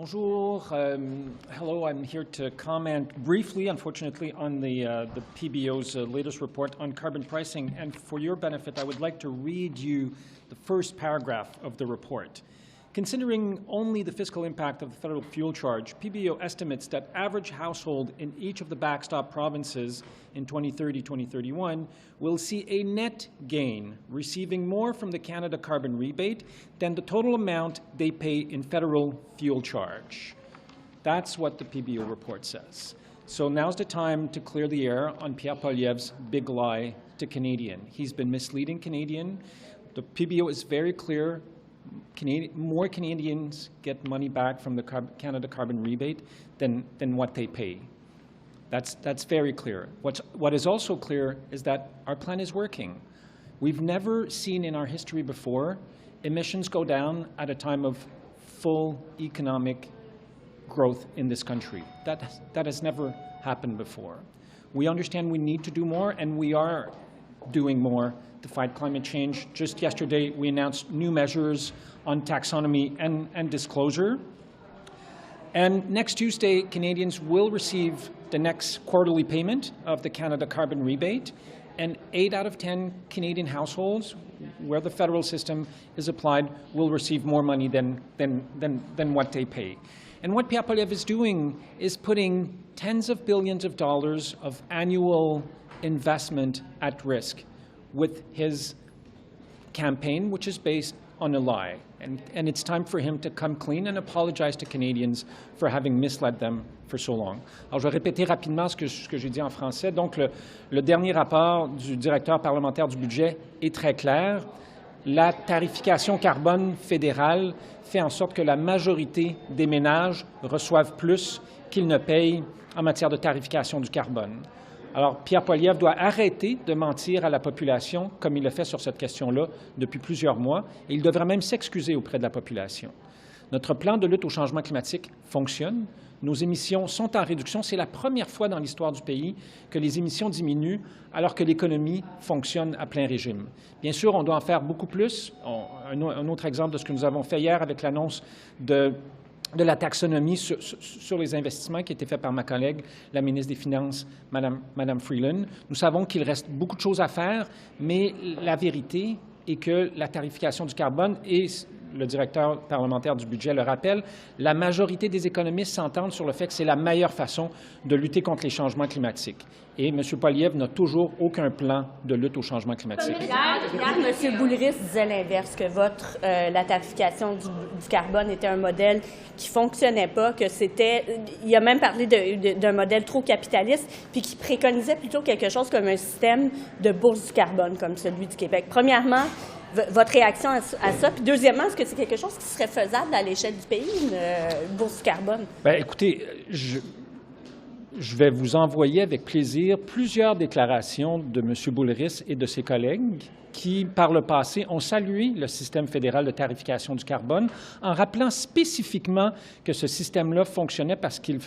Bonjour. Hello. I'm here to comment briefly, unfortunately, on the PBO's latest report on carbon pricing. And for your benefit, I would like to read you the first paragraph of the report. Considering only the fiscal impact of the federal fuel charge, PBO estimates that average household in each of the backstop provinces in 2030-2031 will see a net gain, receiving more from the Canada carbon rebate than the total amount they pay in federal fuel charge. That's what the PBO report says. So now's the time to clear the air on Pierre Poilievre's big lie to Canadian. He's been misleading Canadian. The PBO is very clear. More Canadians get money back from the Canada carbon rebate than what they pay. That's very clear. What is also clear is that our plan is working. We've never seen in our history before emissions go down at a time of full economic growth in this country. That has never happened before. We understand we need to do more, and we are doing more to fight climate change. Just yesterday, we announced new measures on taxonomy and disclosure. And next Tuesday, Canadians will receive the next quarterly payment of the Canada carbon rebate, and 8 out of 10 Canadian households where the federal system is applied will receive more money than what they pay. And what Pierre Poilievre is doing is putting tens of billions of dollars of annual investment at risk with his campaign, which is based on a lie. And it's time for him to come clean and apologize to Canadians for having misled them for so long. Alors, je vais répéter rapidement ce que j'ai dit en français. Donc, le dernier rapport du directeur parlementaire du budget est très clair. La tarification carbone fédérale fait en sorte que la majorité des ménages reçoivent plus qu'ils ne payent en matière de tarification du carbone. Alors, Pierre Poilievre doit arrêter de mentir à la population, comme il le fait sur cette question-là depuis plusieurs mois, et il devrait même s'excuser auprès de la population. Notre plan de lutte au changement climatique fonctionne. Nos émissions sont en réduction. C'est la première fois dans l'histoire du pays que les émissions diminuent alors que l'économie fonctionne à plein régime. Bien sûr, on doit en faire beaucoup plus. Un autre exemple de ce que nous avons fait hier avec l'annonce de la taxonomie sur les investissements qui a été fait par ma collègue, la ministre des Finances, Mme Freeland. Nous savons qu'il reste beaucoup de choses à faire, mais la vérité est que la tarification du carbone, et le directeur parlementaire du budget le rappelle, la majorité des économistes s'entendent sur le fait que c'est la meilleure façon de lutter contre les changements climatiques. Et M. Poilievre n'a toujours aucun plan de lutte au changement climatique. Hier, M. Boulris disait l'inverse, que la tarification du carbone était un modèle qui ne fonctionnait pas, que c'était... Il a même parlé d'un modèle trop capitaliste, puis qui préconisait plutôt quelque chose comme un système de bourse du carbone, comme celui du Québec. Premièrement, votre réaction à ça. Puis deuxièmement, est-ce que c'est quelque chose qui serait faisable à l'échelle du pays, une bourse du carbone? Bien, écoutez, je vais vous envoyer avec plaisir plusieurs déclarations de M. Boulris et de ses collègues qui, par le passé, ont salué le système fédéral de tarification du carbone en rappelant spécifiquement que ce système-là fonctionnait parce qu'il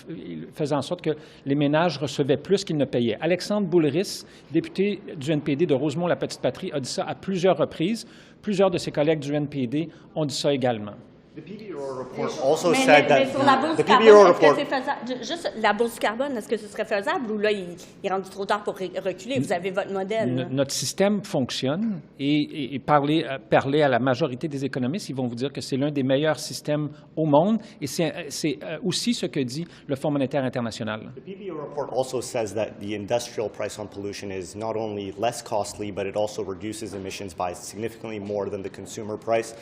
faisait en sorte que les ménages recevaient plus qu'ils ne payaient. Alexandre Boulris, député du NPD de Rosemont-la-Petite-Patrie, a dit ça à plusieurs reprises. Plusieurs de ses collègues du NPD ont dit ça également. The PBO report also said that sur la bourse the du carbone, PBO report. est-ce que c'est faisable? Juste la bourse du carbone, est-ce que ce serait faisable ou là, il est rendu trop tard pour reculer? Vous avez votre modèle. Notre système fonctionne et parler à la majorité des économistes, ils vont vous dire que c'est l'un des meilleurs systèmes au monde et c'est aussi ce que dit le Fonds monétaire international. The PBO report also says that the industrial price on pollution is not only less costly, but it also reduces emissions by significantly more than the consumer price.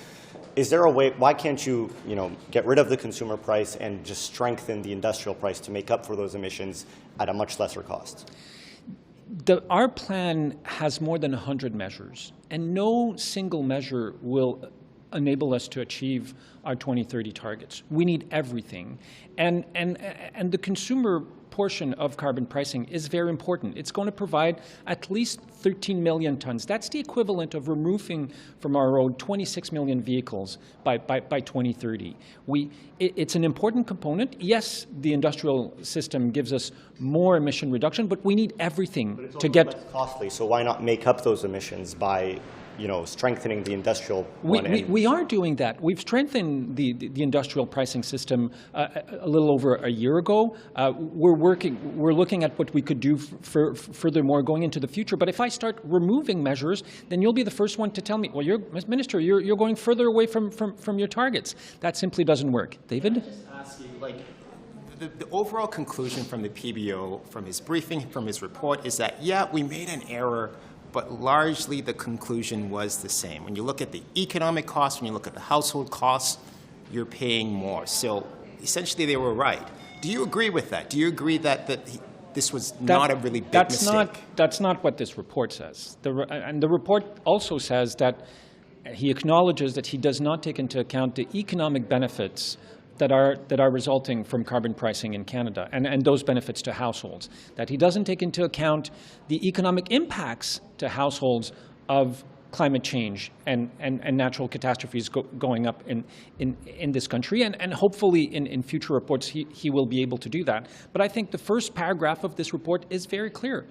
Is there a way, why can't you get rid of the consumer price and just strengthen the industrial price to make up for those emissions at a much lesser cost? Our plan has more than 100 measures, and no single measure will enable us to achieve our 2030 targets. We need everything. And the consumer portion of carbon pricing is very important. It's going to provide at least 13 million tons. That's the equivalent of removing from our road 26 million vehicles by 2030. It's an important component. Yes, the industrial system gives us more emission reduction, but we need everything to get... Less costly, so why not make up those emissions by strengthening the industrial one. We are doing that. We've strengthened the industrial pricing system a little over a year ago. We're looking at what we could do furthermore going into the future. But if I start removing measures, then you'll be the first one to tell me, well, Minister, you're going further away from your targets. That simply doesn't work. David? Can I just ask you, the overall conclusion from the PBO, from his briefing, from his report, is that, yeah, we made an error, but largely the conclusion was the same. When you look at the economic costs, when you look at the household costs, you're paying more. So essentially they were right. Do you agree with that? Do you agree that this was not a really big mistake? That's not what this report says. And the report also says that he acknowledges that he does not take into account the economic benefits that are resulting from carbon pricing in Canada and those benefits to households, that he doesn't take into account the economic impacts to households of climate change and natural catastrophes going up in this country. And hopefully in future reports he will be able to do that. But I think the first paragraph of this report is very clear.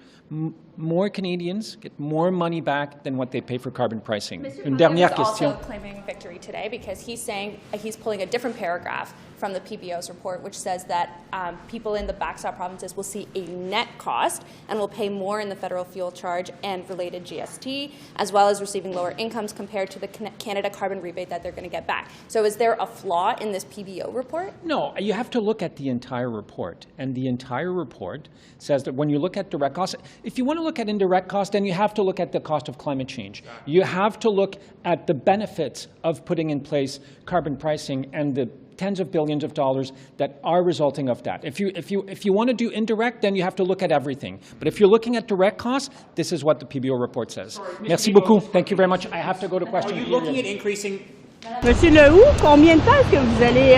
More Canadians get more money back than what they pay for carbon pricing. Une dernière question. Also claiming victory today because he's saying he's pulling a different paragraph from the PBO's report, which says that people in the backstop provinces will see a net cost and will pay more in the federal fuel charge and related GST, as well as receiving lower incomes compared to the Canada carbon rebate that they're going to get back. So is there a flaw in this PBO report? No, you have to look at the entire report. And the entire report says that when you look at direct costs, if you want to look at indirect costs, then you have to look at the cost of climate change. You have to look at the benefits of putting in place carbon pricing and the tens of billions of dollars that are resulting of that. If you want to do indirect, then you have to look at everything. But if you're looking at direct costs, this is what the PBO report says. Merci beaucoup. Thank you very much. I have to go to question period. Are you looking at increasing? Monsieur Lehoux, combien de temps est-ce que vous allez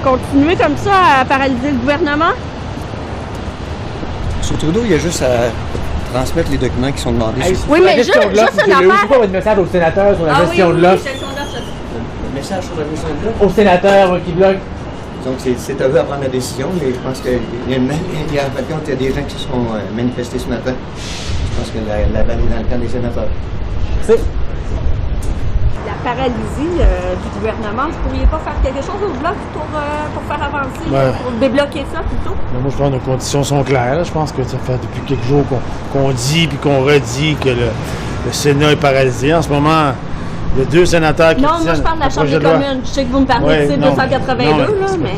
continuer comme ça à paralyser le gouvernement? Monsieur Trudeau, il y a juste à transmettre les documents qui sont demandés. Oui, mais juste une affaire. C'est quoi votre message aux sénateurs sur la gestion de l'offre? Le message sur la gestion de l'offre? Aux sénateurs qui bloquent. Donc, c'est à eux à prendre la décision, mais je pense qu'il y a des gens qui se sont manifestés ce matin. Je pense que la balle est dans le camp des sénateurs. La paralysie du gouvernement, vous ne pourriez pas faire quelque chose au Bloc pour faire avancer, pour débloquer ça plutôt? Moi, je pense que nos conditions sont claires. Je pense que ça fait depuis quelques jours qu'on dit puis qu'on redit que le Sénat est paralysé. En ce moment, il y a 2 sénateurs qui Non, moi je parle de la Chambre des communes. Je sais que vous me parlez de C-282, mais...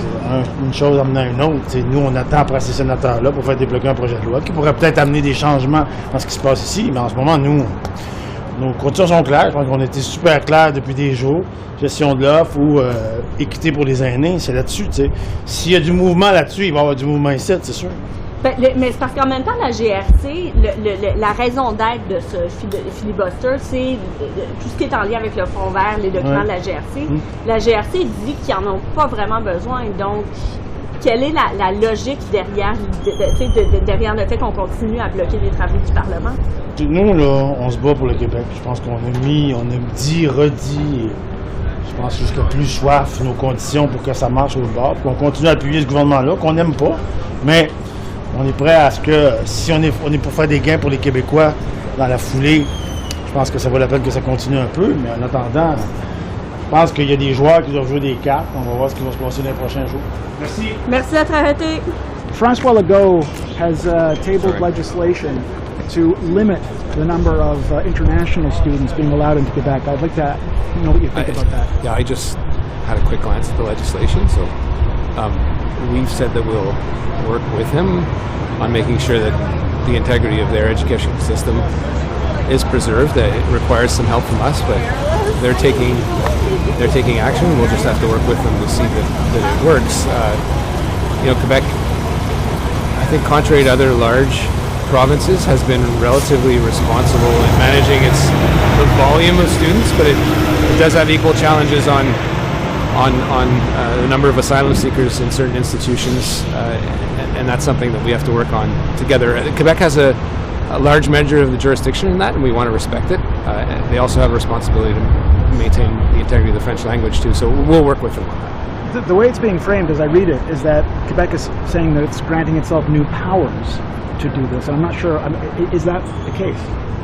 Une chose amène à une autre. Nous, on attend après ces sénateurs-là pour faire débloquer un projet de loi qui pourrait peut-être amener des changements dans ce qui se passe ici. Mais en ce moment, nos conditions sont claires. Je pense qu'on a été super clairs depuis des jours. Gestion de l'offre ou équité pour les aînés, c'est là-dessus. S'il y a du mouvement là-dessus, il va y avoir du mouvement ici, c'est sûr. Mais c'est parce qu'en même temps, la GRC, la raison d'être de ce filibuster, c'est tout ce qui est en lien avec le Fonds vert, les documents de la GRC. La GRC dit qu'ils n'en ont pas vraiment besoin. Donc, quelle est la logique derrière le fait qu'on continue à bloquer les travaux du Parlement? Nous, là, on se bat pour le Québec. Je pense qu'on a dit, redit, je pense jusqu'à plus soif nos conditions pour que ça marche au bord. Puis on continue à appuyer ce gouvernement-là, qu'on n'aime pas, mais on est prêt à ce que, si on est pour faire des gains pour les Québécois dans la foulée, je pense que ça vaut la peine que ça continue un peu, mais en attendant, je pense qu'il y a des joueurs qui doivent jouer des cartes. On va voir ce qui va se passer dans les prochains jours. Merci. Merci d'être arrêté. François Legault has tabled legislation to limit the number of international students being allowed into Quebec. I'd like to know what you think about that. Yeah, I just had a quick glance at the legislation, so we've said that we'll work with him on making sure that the integrity of their education system is preserved. It requires some help from us, but they're taking action. We'll just have to work with them to see that it works. Quebec, I think, contrary to other large provinces, has been relatively responsible in managing the volume of students, but it does have equal challenges on the number of asylum seekers in certain institutions, and that's something that we have to work on together. Quebec has a large measure of the jurisdiction in that, and we want to respect it. They also have a responsibility to maintain the integrity of the French language too, so we'll work with them on that. The way it's being framed, as I read it, is that Quebec is saying that it's granting itself new powers to do this. And I'm not sure, is that the case?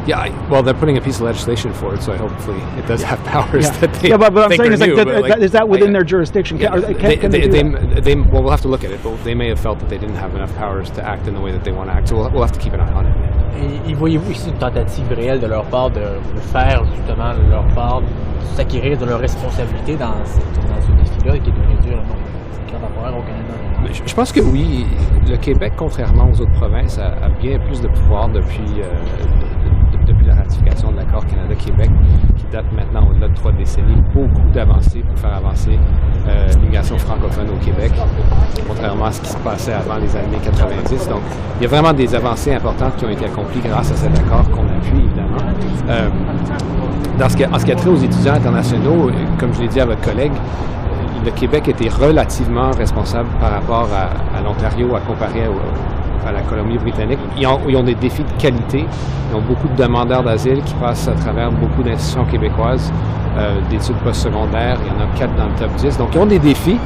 Yeah, well, they're putting a piece of legislation forward, so hopefully it does have powers that they but I'm think saying are new. is that within their jurisdiction? Can they do that? Well, we'll have to look at it, but they may have felt that they didn't have enough powers to act in the way that they want to act, so we'll have to keep an eye on it. Et voyez-vous ici une tentative réelle de leur part de faire justement leur part, de s'acquérir de leurs responsabilités dans ce défi-là, qui est de réduire le nombre de cartes temporaires au Canada? Je pense que oui. Le Québec, contrairement aux autres provinces, a bien plus de pouvoir depuis la ratification de l'accord Canada-Québec, qui date maintenant au-delà de 3 décennies. Beaucoup d'avancées pour faire avancer l'immigration francophone au Québec, contrairement à ce qui se passait avant les années 90. Donc, il y a vraiment des avancées importantes qui ont été accomplies grâce à cet accord qu'on appuie, évidemment. En ce qui a trait aux étudiants internationaux, comme je l'ai dit à votre collègue, le Québec était relativement responsable par rapport à l'Ontario à comparer à la Colombie-Britannique. Ils ont des défis de qualité. Ils ont beaucoup de demandeurs d'asile qui passent à travers beaucoup d'institutions québécoises, d'études postsecondaires. Il y en a 4 dans le top 10. Donc, ils ont des défis,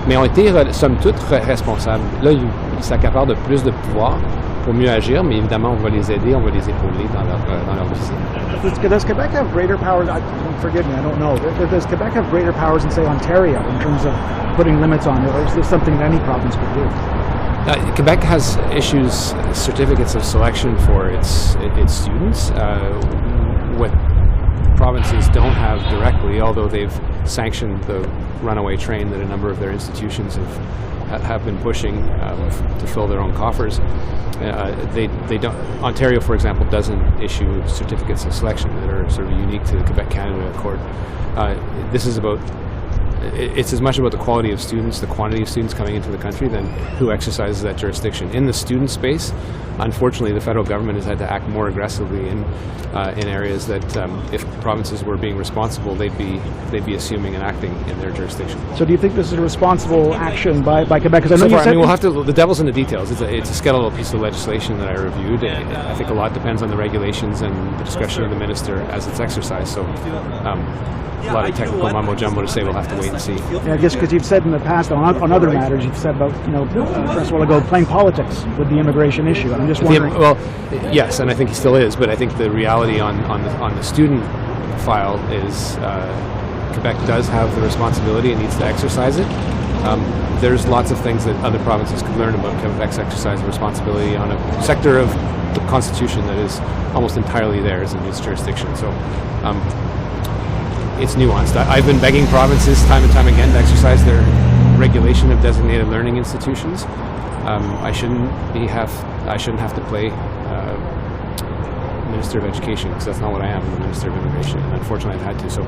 mais ont été, somme toute, responsables. Là, ils s'accaparent de plus de pouvoir pour mieux agir, mais évidemment, on va les aider, on va les épauler dans leur visite. Does Quebec have greater powers? Forgive me, I don't know. Does Quebec have greater powers than, say, Ontario in terms of putting limits on it, or is this something that any province could do? Quebec has issues certificates of selection for its students. What provinces don't have directly, although they've sanctioned the runaway train that a number of their institutions have been pushing to fill their own coffers. They don't. Ontario, for example, doesn't issue certificates of selection that are sort of unique to the Quebec-Canada Accord. This is about. It's as much about the quality of students, the quantity of students coming into the country, than who exercises that jurisdiction. In the student space, unfortunately, the federal government has had to act more aggressively in areas that, if provinces were being responsible, they'd be assuming and acting in their jurisdiction. So, do you think this is a responsible action by Quebec? Because I know so you far, said we'll have to. The devil's in the details. It's a skeletal piece of legislation that I reviewed. I think a lot depends on the regulations and the discretion of the minister as it's exercised. So. A lot of technical mumbo jumbo to say. We'll have to wait and see. Yeah, I guess because you've said in the past on other matters, you've said about first of all ago playing politics with the immigration issue. I'm just wondering. Well, yes, and I think he still is, but I think the reality on the student file is Quebec does have the responsibility and needs to exercise it. There's lots of things that other provinces could learn about Quebec's exercise of responsibility on a sector of the Constitution that is almost entirely theirs in its jurisdiction. So. It's nuanced. I've been begging provinces time and time again to exercise their regulation of designated learning institutions. I shouldn't have to play Minister of Education, because that's not what I am. I'm the Minister of Immigration, and unfortunately I've had to. So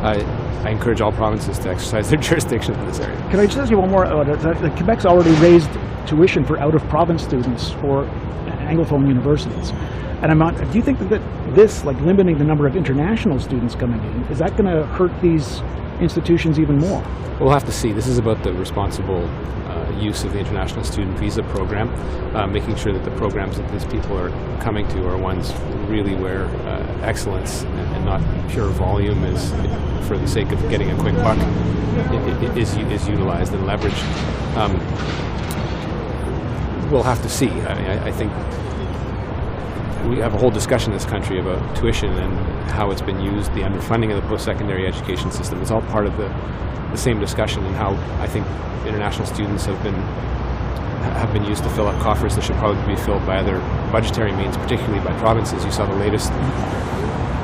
I encourage all provinces to exercise their jurisdiction in this area. Can I just ask you one more? Quebec's already raised tuition for out-of-province students for Anglophone universities. And do you think that this, like limiting the number of international students coming in, is that going to hurt these institutions even more? We'll have to see. This is about the responsible use of the International Student Visa Program, making sure that the programs that these people are coming to are ones really where excellence and not pure volume is, for the sake of getting a quick buck, is utilized and leveraged. We'll have to see. I think we have a whole discussion in this country about tuition and how it's been used, the underfunding of the post-secondary education system. It's all part of the same discussion, and how I think international students have been used to fill up coffers that should probably be filled by other budgetary means, particularly by provinces. You saw the latest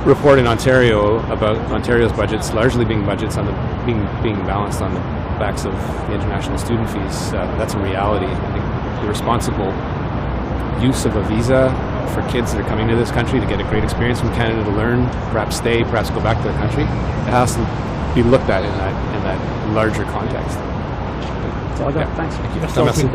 report in Ontario about Ontario's budgets largely being budgets on being balanced on the backs of the international student fees. That's a reality. I think the responsible use of a visa for kids that are coming to this country to get a great experience from Canada, to learn, perhaps stay, perhaps go back to the country, it has to be looked at in that larger context. That's all I got. Thanks. Thank you. Merci.